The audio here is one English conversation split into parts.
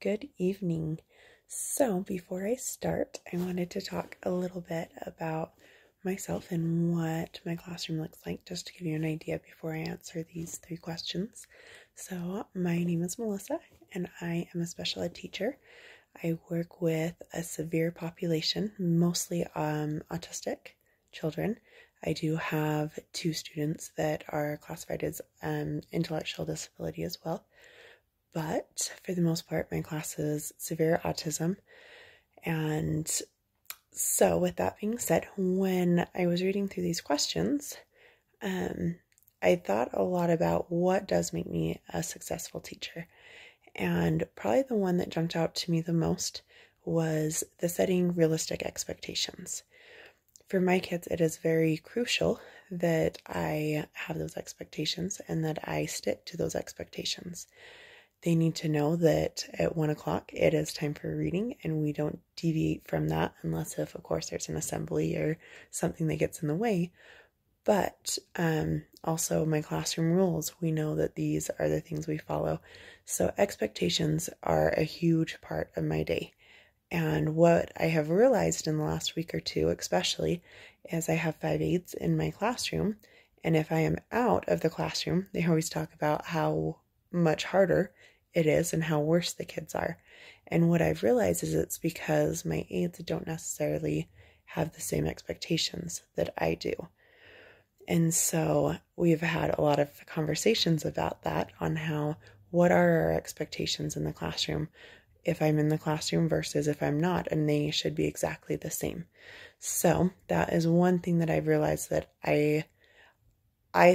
Good evening. So before I start, I wanted to talk a little bit about myself and what my classroom looks like, just to give you an idea before I answer these 3 questions. So my name is Melissa, and I am a special ed teacher. I work with a severe population, mostly autistic children. I do have 2 students that are classified as intellectual disability as well. But for the most part, my class is severe autism. And so with that being said, when I was reading through these questions, I thought a lot about what does make me a successful teacher. And probably the one that jumped out to me the most was the setting realistic expectations. For my kids, it is very crucial that I have those expectations and that I stick to those expectations. They need to know that at 1 o'clock it is time for reading, and we don't deviate from that unless if, of course, there's an assembly or something that gets in the way. But also my classroom rules, we know that these are the things we follow. So expectations are a huge part of my day. And what I have realized in the last week or 2 especially is I have 5 aides in my classroom. And if I am out of the classroom, they always talk about how much harder it is and how worse the kids are. And what I've realized is it's because my aides don't necessarily have the same expectations that I do. And so we've had a lot of conversations about that on what are our expectations in the classroom if I'm in the classroom versus if I'm not, and they should be exactly the same. So that is one thing that I've realized that I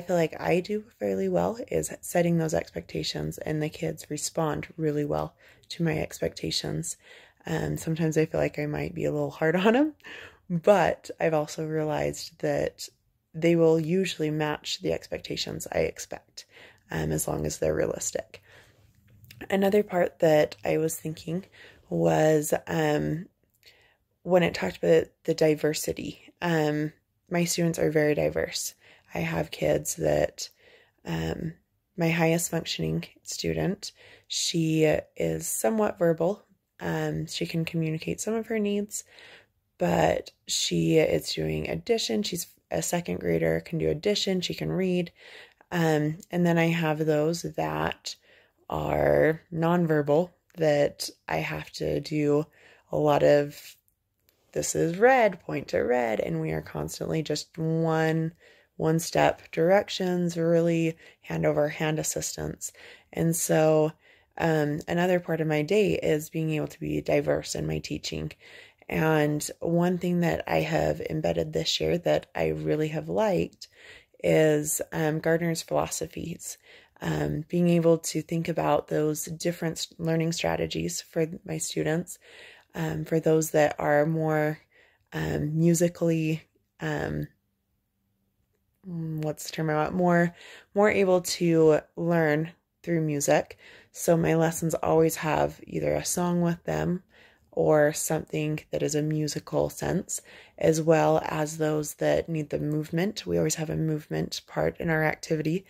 feel like I do fairly well, is setting those expectations, and the kids respond really well to my expectations. Sometimes I feel like I might be a little hard on them, but I've also realized that they will usually match the expectations I expect, as long as they're realistic. Another part that I was thinking was when it talked about the diversity. My students are very diverse. I have kids that, my highest functioning student, she is somewhat verbal. She can communicate some of her needs, but she is doing addition. She's a 2nd grader, can do addition, she can read. And then I have those that are nonverbal that I have to do a lot of, this is red, point to red, and we are constantly just one step directions, really hand over hand assistance. And so another part of my day is being able to be diverse in my teaching. And one thing that I have embedded this year that I really have liked is Gardner's philosophies. Being able to think about those different learning strategies for my students, for those that are more musically, what's the term I want? More able to learn through music. So my lessons always have either a song with them or something that is a musical sense, as well as those that need the movement. We always have a movement part in our activity,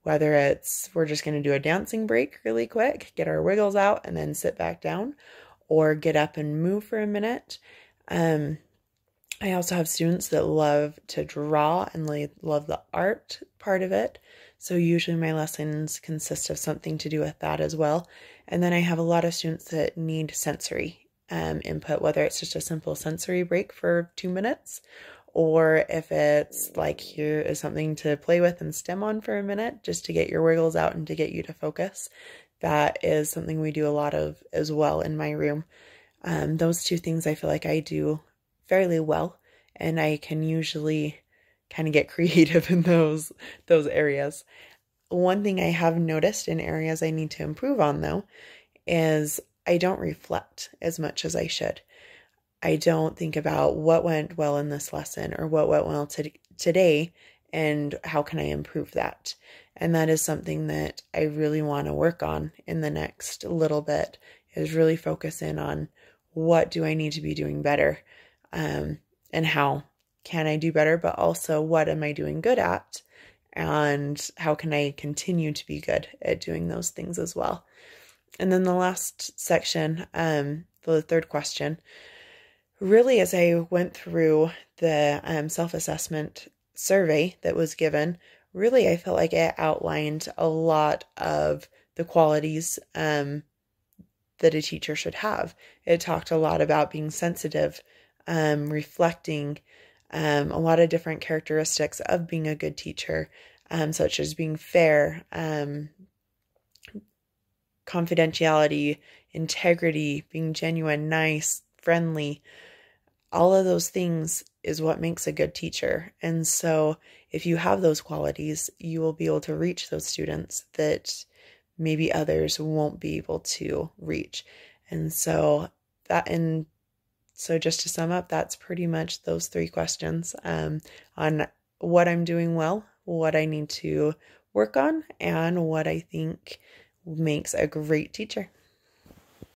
whether it's we're just going to do a dancing break really quick, get our wiggles out, and then sit back down, or get up and move for a minute. I also have students that love to draw and love the art part of it. So usually my lessons consist of something to do with that as well. And then I have a lot of students that need sensory input, whether it's just a simple sensory break for 2 minutes, or if it's like, here is something to play with and stem on for a minute, just to get your wiggles out and to get you to focus. That is something we do a lot of as well in my room. Those 2 things I feel like I do fairly well, and I can usually kind of get creative in those areas. One thing I have noticed in areas I need to improve on, though, is I don't reflect as much as I should. I don't think about what went well in this lesson or what went well today and how can I improve that. And that is something that I really want to work on in the next little bit, is really focus in on what do I need to be doing better, and how can I do better, but also what am I doing good at, and how can I continue to be good at doing those things as well. And then the last section, the third question, really, as I went through the self-assessment survey that was given, really I felt like it outlined a lot of the qualities that a teacher should have. It talked a lot about being sensitive, reflecting, a lot of different characteristics of being a good teacher, such as being fair, confidentiality, integrity, being genuine, nice, friendly. All of those things is what makes a good teacher. And so if you have those qualities, you will be able to reach those students that maybe others won't be able to reach. And so just to sum up, that's pretty much those three questions on what I'm doing well, what I need to work on, and what I think makes a great teacher.